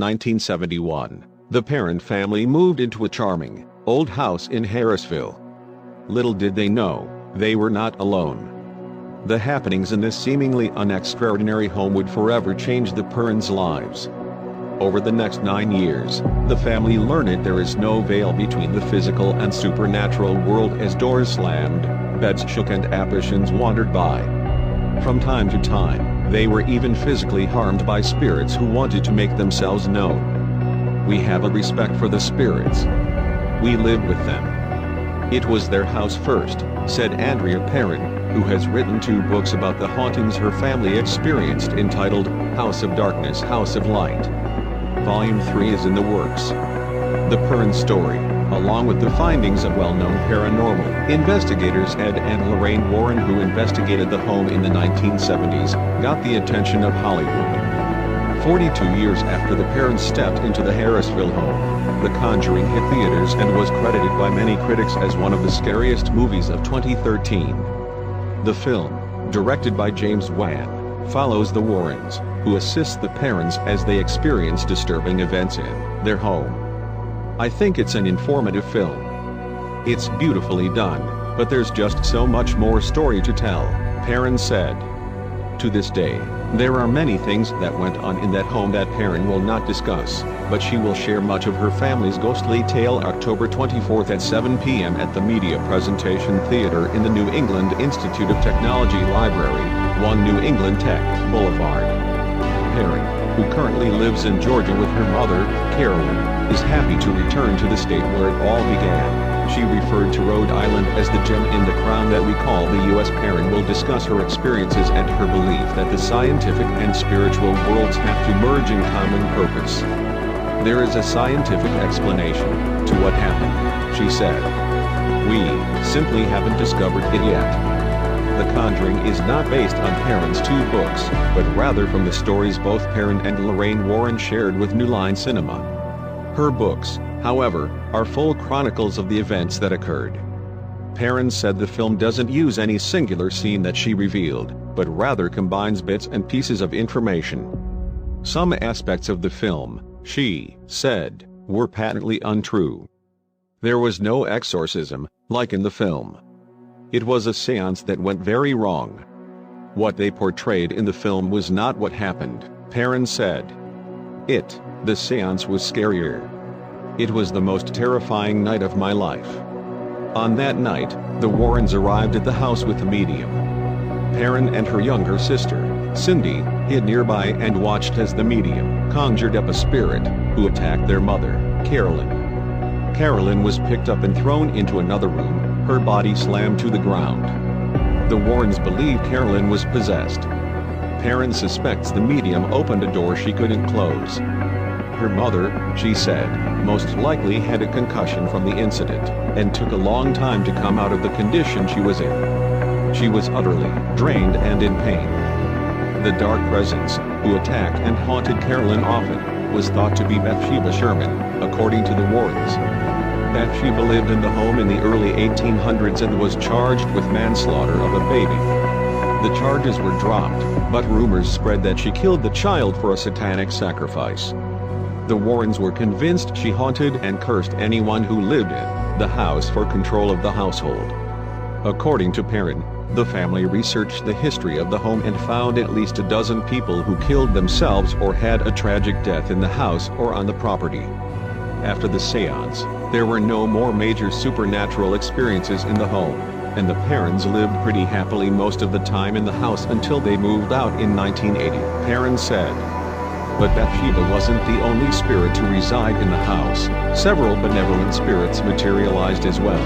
1971, the Perron family moved into a charming, old house in Harrisville. Little did they know, they were not alone. The happenings in this seemingly unextraordinary home would forever change the Perrons' lives. Over the next 9 years, the family learned there is no veil between the physical and supernatural world as doors slammed, beds shook and apparitions wandered by. From time to time, they were even physically harmed by spirits who wanted to make themselves known. We have a respect for the spirits. We live with them. It was their house first, said Andrea Perron, who has written 2 books about the hauntings her family experienced entitled House of Darkness, House of Light. Volume 3 is in the works. The Perron story, along with the findings of well-known paranormal investigators Ed and Lorraine Warren who investigated the home in the 1970s, got the attention of Hollywood. 42 years after the Perrons stepped into the Harrisville home, The Conjuring hit theaters and was credited by many critics as one of the scariest movies of 2013. The film, directed by James Wan, follows the Warrens, who assist the Perrons as they experience disturbing events in their home. I think it's an informative film. It's beautifully done, but there's just so much more story to tell, Perron said. To this day, there are many things that went on in that home that Perron will not discuss, but she will share much of her family's ghostly tale October 24th at 7 p.m. at the Media Presentation Theater in the New England Institute of Technology Library, 1 New England Tech Boulevard. Perron, who currently lives in Georgia with her mother, Carolyn, is happy to return to the state where it all began. She referred to Rhode Island as the gem in the crown that we call the U.S. Perron will discuss her experiences and her belief that the scientific and spiritual worlds have to merge in common purpose. There is a scientific explanation to what happened, she said. We simply haven't discovered it yet. The Conjuring is not based on Perron's 2 books, but rather from the stories both Perron and Lorraine Warren shared with New Line Cinema. Her books, however, are full chronicles of the events that occurred. Perron said the film doesn't use any singular scene that she revealed, but rather combines bits and pieces of information. Some aspects of the film, she said, were patently untrue. There was no exorcism, like in the film. It was a seance that went very wrong. What they portrayed in the film was not what happened, Perron said. The seance was scarier. It was the most terrifying night of my life. On that night, the Warrens arrived at the house with the medium. Perron and her younger sister, Cindy, hid nearby and watched as the medium conjured up a spirit who attacked their mother, Carolyn. Carolyn was picked up and thrown into another room, her body slammed to the ground. The Warrens believe Carolyn was possessed. Perron suspects the medium opened a door she couldn't close. Her mother, she said, most likely had a concussion from the incident, and took a long time to come out of the condition she was in. She was utterly drained and in pain. The dark presence, who attacked and haunted Carolyn often, was thought to be Bathsheba Sherman, according to the Warrens. Bathsheba lived in the home in the early 1800s and was charged with manslaughter of a baby. The charges were dropped, but rumors spread that she killed the child for a satanic sacrifice. The Warrens were convinced she haunted and cursed anyone who lived in the house for control of the household. According to Perron, the family researched the history of the home and found at least a dozen people who killed themselves or had a tragic death in the house or on the property. After the seance, there were no more major supernatural experiences in the home, and the Perrons lived pretty happily most of the time in the house until they moved out in 1980, Perron said. But Bathsheba wasn't the only spirit to reside in the house. Several benevolent spirits materialized as well.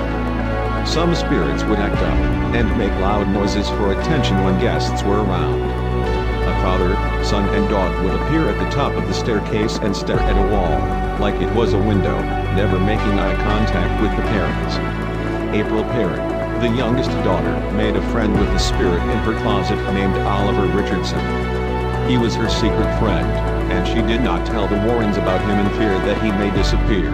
Some spirits would act up and make loud noises for attention when guests were around. A father, son, and dog would appear at the top of the staircase and stare at a wall, like it was a window, never making eye contact with the Perrons. April Perron, the youngest daughter, made a friend with a spirit in her closet named Oliver Richardson. He was her secret friend, and she did not tell the Warrens about him in fear that he may disappear.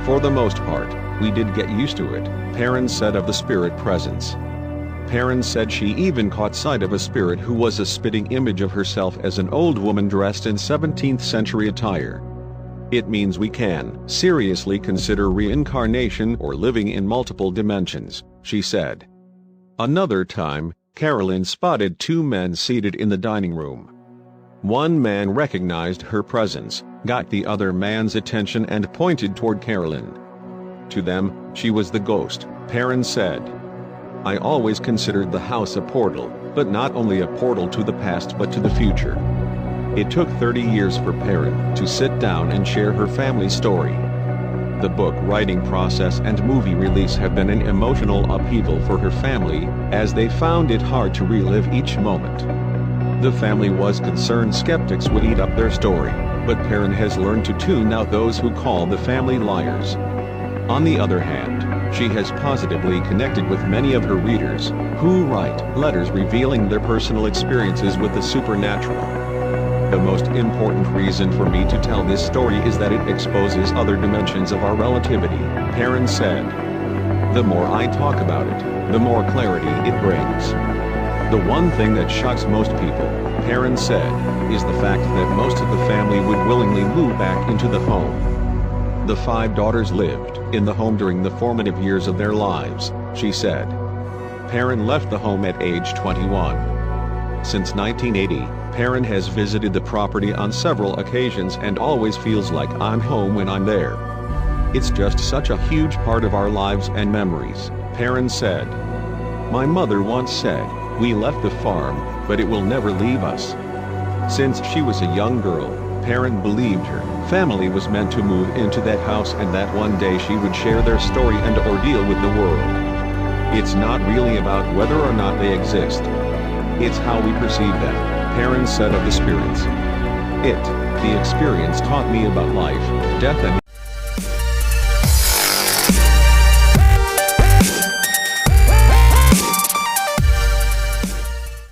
For the most part, we did get used to it, Perron said of the spirit presence. Perron said she even caught sight of a spirit who was a spitting image of herself as an old woman dressed in 17th century attire, It means we can seriously consider reincarnation or living in multiple dimensions, she said. Another time, Carolyn spotted two men seated in the dining room. One man recognized her presence, got the other man's attention and pointed toward Carolyn. To them, she was the ghost, Perrin said. I always considered the house a portal, but not only a portal to the past but to the future. It took 30 years for Perrin to sit down and share her family story. The book writing process and movie release have been an emotional upheaval for her family, as they found it hard to relive each moment. The family was concerned skeptics would eat up their story, but Perrin has learned to tune out those who call the family liars. On the other hand, she has positively connected with many of her readers, who write letters revealing their personal experiences with the supernatural. The most important reason for me to tell this story is that it exposes other dimensions of our relativity, Perrin said. The more I talk about it, the more clarity it brings. The one thing that shocks most people, Perrin said, is the fact that most of the family would willingly move back into the home. The 5 daughters lived in the home during the formative years of their lives, she said. Perrin left the home at age 21. Since 1980, Perrin has visited the property on several occasions and always feels like I'm home when I'm there. It's just such a huge part of our lives and memories, Perrin said. My mother once said, we left the farm, but it will never leave us. Since she was a young girl, Perrin believed her family was meant to move into that house and that one day she would share their story and ordeal with the world. It's not really about whether or not they exist. It's how we perceive them, Perrin said of the spirits. The experience taught me about life, death and